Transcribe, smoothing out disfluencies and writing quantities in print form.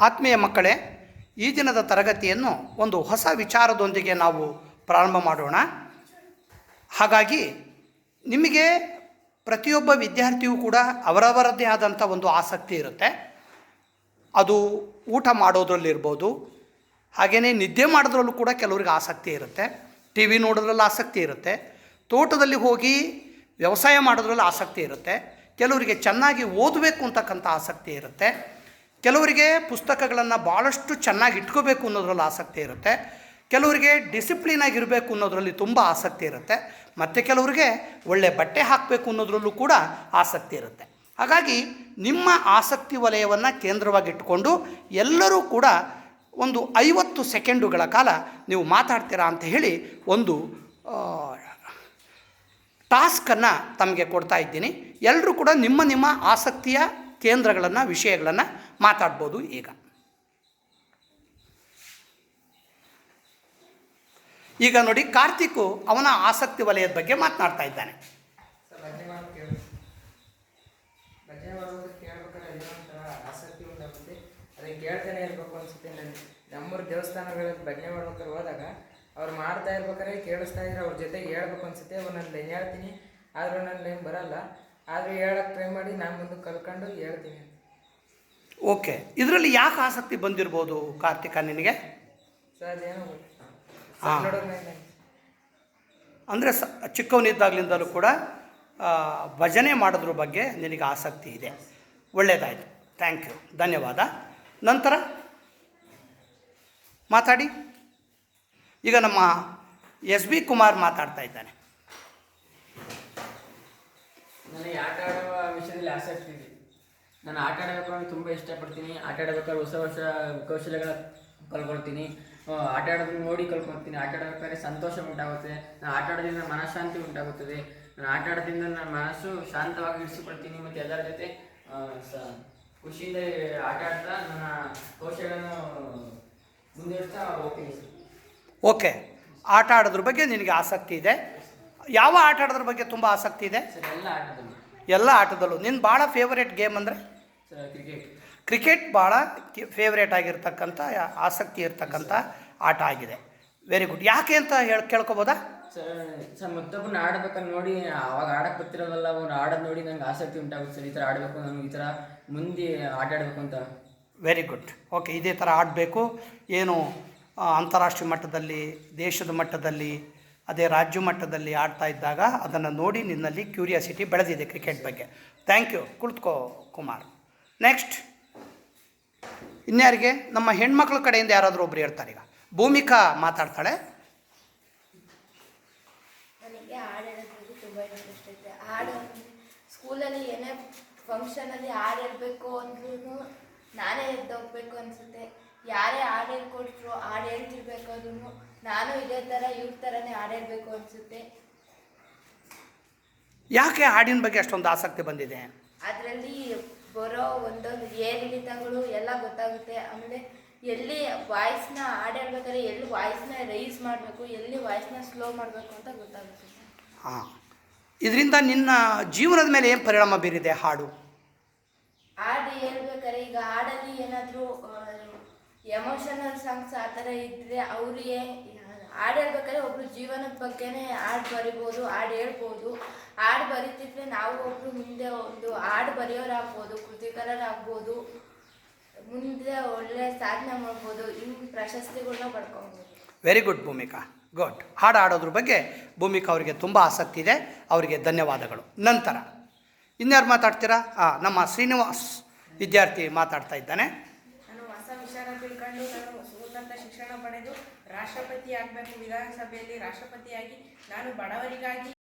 ಆತ್ಮೀಯ ಮಕ್ಕಳೇ, ಈ ದಿನದ ತರಗತಿಯನ್ನು ಒಂದು ಹೊಸ ವಿಚಾರದೊಂದಿಗೆ ನಾವು ಪ್ರಾರಂಭ ಮಾಡೋಣ. ಹಾಗಾಗಿ ನಿಮಗೆ ಪ್ರತಿಯೊಬ್ಬ ವಿದ್ಯಾರ್ಥಿಯೂ ಕೂಡ ಅವರವರದ್ದೇ ಆದಂಥ ಒಂದು ಆಸಕ್ತಿ ಇರುತ್ತೆ. ಅದು ಊಟ ಮಾಡೋದ್ರಲ್ಲಿರ್ಬೋದು, ಹಾಗೆಯೇ ನಿದ್ದೆ ಮಾಡೋದ್ರಲ್ಲೂ ಕೂಡ ಕೆಲವ್ರಿಗೆ ಆಸಕ್ತಿ ಇರುತ್ತೆ, ಟಿ ವಿ ನೋಡೋದ್ರಲ್ಲಿ ಆಸಕ್ತಿ ಇರುತ್ತೆ, ತೋಟದಲ್ಲಿ ಹೋಗಿ ವ್ಯವಸಾಯ ಮಾಡೋದ್ರಲ್ಲಿ ಆಸಕ್ತಿ ಇರುತ್ತೆ, ಕೆಲವರಿಗೆ ಚೆನ್ನಾಗಿ ಓದಬೇಕು ಅಂತಕ್ಕಂಥ ಆಸಕ್ತಿ ಇರುತ್ತೆ, ಕೆಲವರಿಗೆ ಪುಸ್ತಕಗಳನ್ನು ಭಾಳಷ್ಟು ಚೆನ್ನಾಗಿ ಇಟ್ಕೋಬೇಕು ಅನ್ನೋದ್ರಲ್ಲಿ ಆಸಕ್ತಿ ಇರುತ್ತೆ, ಕೆಲವರಿಗೆ ಡಿಸಿಪ್ಲಿನಾಗಿರಬೇಕು ಅನ್ನೋದರಲ್ಲಿ ತುಂಬ ಆಸಕ್ತಿ ಇರುತ್ತೆ, ಮತ್ತು ಕೆಲವರಿಗೆ ಒಳ್ಳೆಯ ಬಟ್ಟೆ ಹಾಕಬೇಕು ಅನ್ನೋದ್ರಲ್ಲೂ ಕೂಡ ಆಸಕ್ತಿ ಇರುತ್ತೆ. ಹಾಗಾಗಿ ನಿಮ್ಮ ಆಸಕ್ತಿ ವಲಯವನ್ನು ಕೇಂದ್ರವಾಗಿಟ್ಟುಕೊಂಡು ಎಲ್ಲರೂ ಕೂಡ ಒಂದು 50 ಸೆಕೆಂಡುಗಳ ಕಾಲ ನೀವು ಮಾತಾಡ್ತೀರಾ ಅಂತ ಹೇಳಿ ಒಂದು ಟಾಸ್ಕನ್ನು ತಮಗೆ ಕೊಡ್ತಾ ಇದ್ದೀನಿ. ಎಲ್ಲರೂ ಕೂಡ ನಿಮ್ಮ ನಿಮ್ಮ ಆಸಕ್ತಿಯ ಕೇಂದ್ರಗಳನ್ನು, ವಿಷಯಗಳನ್ನು ಮಾತಾಡ್ಬೋದು. ಈಗ ನೋಡಿ, ಕಾರ್ತಿಕ್ ಅವನ ಆಸಕ್ತಿ ವಲಯದ ಬಗ್ಗೆ ಮಾತನಾಡ್ತಾ ಇದ್ದಾನೆ. ಆಸಕ್ತಿ ಉಂಟಾಗುತ್ತೆ, ಅದನ್ನು ಕೇಳ್ತಾನೆ ಇರಬೇಕು ಅನ್ಸುತ್ತೆ. ನಮ್ಮೂರು ದೇವಸ್ಥಾನಗಳಲ್ಲಿ ಭಜನೆ ಮಾಡ್ಬೇಕಾದ್ರೆ ಹೋದಾಗ ಅವ್ರು ಮಾಡ್ತಾ ಇರ್ಬೇಕಾದ್ರೆ ಕೇಳಿಸ್ತಾ ಇದ್ರೆ ಅವ್ರ ಜೊತೆಗೆ ಹೇಳ್ಬೇಕು ಅನ್ಸುತ್ತೆ. ಅವ್ರು ನಾನು ಲೈನ್ ಹೇಳ್ತೀನಿ, ಆದರೂ ನನ್ನ ಲೈನ್ ಬರಲ್ಲ, ಆದರೂ ಹೇಳಕ್ಕೆ ಟ್ರೈ ಮಾಡಿ ನಾನು ಮುಂದೆ ಕಲ್ಕೊಂಡು ಹೇಳ್ತೀನಿ. ಓಕೆ, ಇದರಲ್ಲಿ ಯಾಕೆ ಆಸಕ್ತಿ ಬಂದಿರ್ಬೋದು ಕಾರ್ತಿಕ ನಿನಗೆ? ಸರ್ ಅದೇನೋ ಅಂದರೆ ಚಿಕ್ಕವನಿದ್ದಾಗಲಿಂದಲೂ ಕೂಡ ಭಜನೆ ಮಾಡೋದ್ರ ಬಗ್ಗೆ ನಿನಗೆ ಆಸಕ್ತಿ ಇದೆ. ಒಳ್ಳೆಯದಾಯಿತು, ಥ್ಯಾಂಕ್ ಯು, ಧನ್ಯವಾದ. ನಂತರ ಮಾತಾಡಿ. ಈಗ ನಮ್ಮ ಎಸ್ ಬಿ ಕುಮಾರ್ ಮಾತಾಡ್ತಾ ಇದ್ದಾನೆ. ನನಗೆ ಆಟ ಆಡುವ ವಿಷಯದಲ್ಲಿ ಆಸಕ್ತಿ ಇದೆ. ನಾನು ಆಟ ಆಡಬೇಕು ತುಂಬ ಇಷ್ಟಪಡ್ತೀನಿ. ಆಟ ಆಡಬೇಕಾದ್ರೆ ಹೊಸ ಹೊಸ ಕೌಶಲ್ಯಗಳ ಕಲ್ಕೊಳ್ತೀನಿ. ಆಟ ಆಡೋದನ್ನ ನೋಡಿ ಕಲ್ಕೊಳ್ತೀನಿ. ಆಟ ಆಡಬೇಕಾದ್ರೆ ಸಂತೋಷ ಉಂಟಾಗುತ್ತೆ. ನಾನು ಆಟ ಆಡೋದ್ರಿಂದ ಮನಃಶಾಂತಿ ಉಂಟಾಗುತ್ತದೆ. ನಾನು ಆಟ ಆಡೋದ್ರಿಂದ ನನ್ನ ಮನಸ್ಸು ಶಾಂತವಾಗಿ ಇರಿಸಿಕೊಳ್ತೀನಿ ಮತ್ತು ಎಲ್ಲರ ಜೊತೆ ಖುಷಿಯಿಂದ ಆಟ ಆಡ್ತಾ ನನ್ನ ಕೌಶಲ್ಯಗಳನ್ನು ಮುಂದುವರಿಸ್ತಾ ಹೋಗ್ತೀನಿ. ಓಕೆ, ಆಟ ಆಡೋದ್ರ ಬಗ್ಗೆ ನಿನಗೆ ಆಸಕ್ತಿ ಇದೆ. ಯಾವ ಆಟ ಆಡೋದ್ರ ಬಗ್ಗೆ ತುಂಬ ಆಸಕ್ತಿ ಇದೆ? ಸರ್ ಎಲ್ಲ ಆಟದಲ್ಲೂ ನಿನ್ನ ಭಾಳ ಫೇವರೇಟ್ ಗೇಮ್ ಅಂದರೆ? ಸರ್ ಕ್ರಿಕೆಟ್ ಭಾಳ ಫೇವ್ರೇಟ್ ಆಗಿರ್ತಕ್ಕಂಥ, ಆಸಕ್ತಿ ಇರ್ತಕ್ಕಂಥ ಆಟ ಆಗಿದೆ. Very good. ಯಾಕೆ ಅಂತ ಕೇಳ್ಕೊಬೋದಾ? ಸರ್ ಮತ್ತೊಬ್ಬನ ಆಡ್ಬೇಕಂತ ನೋಡಿ ಅವಾಗ ಆಡಕ್ಕೆ ಬರ್ತಿರೋದಲ್ಲ, ಅವ್ನು ಆಡೋದು ನೋಡಿ ನಂಗೆ ಆಸಕ್ತಿ ಉಂಟಾಗುತ್ತೆ. ಸರ್ ಈ ಥರ ಆಡಬೇಕು, ನನಗೆ ಈ ಥರ ಮುಂದೆ ಆಟ ಆಡಬೇಕು ಅಂತ. Very good. ಓಕೆ, ಇದೇ ಥರ ಆಡಬೇಕು. ಏನು ಅಂತಾರಾಷ್ಟ್ರೀಯ ಮಟ್ಟದಲ್ಲಿ, ದೇಶದ ಮಟ್ಟದಲ್ಲಿ, ಅದೇ ರಾಜ್ಯ ಮಟ್ಟದಲ್ಲಿ ಆಡ್ತಾ ಇದ್ದಾಗ ಅದನ್ನು ನೋಡಿ ನಿನ್ನಲ್ಲಿ ಕ್ಯೂರಿಯಾಸಿಟಿ ಬೆಳೆದಿದೆ ಕ್ರಿಕೆಟ್ ಬಗ್ಗೆ. Thank you. ಕುಳಿತುಕೋ ಕುಮಾರ್. ನೆಕ್ಸ್ಟ್ ಇನ್ಯಾರಿಗೆ? ನಮ್ಮ ಹೆಣ್ಮಕ್ಳ ಕಡೆಯಿಂದ ಯಾರಾದರೂ ಒಬ್ರು ಹೇಳ್ತಾರೆ. ಈಗ ಭೂಮಿಕಾ ಮಾತಾಡ್ತಾಳೆ. ನನಗೆ ಹಾಡು ಹೇಳೋದ್ರಲ್ಲಿ ತುಂಬ ಇಂಟ್ರೆಸ್ಟ್ ಐತೆ. ಹಾಡು ಸ್ಕೂಲಲ್ಲಿ ಏನೇ ಫಂಕ್ಷನಲ್ಲಿ ಹಾಡು ಹೇಳ್ಬೇಕು ಅಂದ್ರೂ ನಾನೇ ಎದ್ದೋಗ್ಬೇಕು ಅನಿಸುತ್ತೆ. ಯಾರೇ ಹಾಡು ಹೇಳ್ಕೊಟ್ರು ಹಾಡು ಹೇಳ್ತಿರ್ಬೇಕಾದ್ರೂ ನಾನು ಇದೇ ಥರ ಇವ್ರ ಥರನೇ ಹಾಡು ಹೇಳ್ಬೇಕು ಅನಿಸುತ್ತೆ. ಯಾಕೆ ಹಾಡಿನ ಬಗ್ಗೆ ಅಷ್ಟೊಂದು ಆಸಕ್ತಿ ಬಂದಿದೆ? ಅದರಲ್ಲಿ ಬರೋ ಒಂದೊಂದು ಏರಿಳಿತಗಳು ಎಲ್ಲ ಗೊತ್ತಾಗುತ್ತೆ. ಆಮೇಲೆ ಎಲ್ಲಿ ವಾಯ್ಸ್ನ ಹಾಡು ಹೇಳ್ಬೇಕಾದ್ರೆ ಎಲ್ಲಿ ವಾಯ್ಸ್ನ ರೈಸ್ ಮಾಡಬೇಕು, ಎಲ್ಲಿ ವಾಯ್ಸ್ನ ಸ್ಲೋ ಮಾಡಬೇಕು ಅಂತ ಗೊತ್ತಾಗುತ್ತೆ. ಹಾಂ, ಇದರಿಂದ ನಿನ್ನ ಜೀವನದ ಮೇಲೆ ಏನು ಪರಿಣಾಮ ಬೀರಿದೆ ಹಾಡು? ಹಾಡು ಹೇಳ್ಬೇಕಾದ್ರೆ ಈಗ ಹಾಡಲ್ಲಿ ಏನಾದರೂ ಎಮೋಷನಲ್ ಸಾಂಗ್ಸ್ ಆ ಥರ ಇದ್ದರೆ ಅವ್ರಿಗೆ ಹಾಡು ಹೇಳ್ಬೇಕಾದ್ರೆ ಒಬ್ಬರು ಜೀವನದ ಬಗ್ಗೆನೇ ಹಾಡು ಬರಿಬೋದು, ಹಾಡು ಹೇಳ್ಬೋದು. ಹಾಡು ಬರೀತಿದ್ರೆ ನಾವು ಒಬ್ಬರು ಮುಂದೆ ಒಂದು ಹಾಡು ಬರೆಯೋರಾಗ್ಬೋದು, ಕೃತಿಕರಾಗ್ಬೋದು, ಮುಂದೆ ಒಳ್ಳೆ ಸಾಧನೆ ಮಾಡ್ಬೋದು, ಇನ್ನು ಪ್ರಶಸ್ತಿಗಳನ್ನ ಪಡ್ಕೊಬೋದು. Very good Bhumika, good. ಹಾಡು ಆಡೋದ್ರ ಬಗ್ಗೆ ಭೂಮಿಕಾ ಅವರಿಗೆ ತುಂಬ ಆಸಕ್ತಿ ಇದೆ, ಅವರಿಗೆ ಧನ್ಯವಾದಗಳು. ನಂತರ ಇನ್ಯಾರು ಮಾತಾಡ್ತೀರಾ? ನಮ್ಮ ಶ್ರೀನಿವಾಸ್ ವಿದ್ಯಾರ್ಥಿ ಮಾತಾಡ್ತಾ ಇದ್ದಾನೆ. ನಾನು ಹೊಸ ವಿಚಾರ ತಿಳ್ಕೊಂಡು ನಾನು ಉನ್ನತ ಶಿಕ್ಷಣ ಪಡೆದು ರಾಷ್ಟ್ರಪತಿ ಆಗಬೇಕು, ವಿಧಾನಸಭೆಯಲ್ಲಿ ರಾಷ್ಟ್ರಪತಿಯಾಗಿ ನಾನು ಬಡವರಿಗಾಗಿ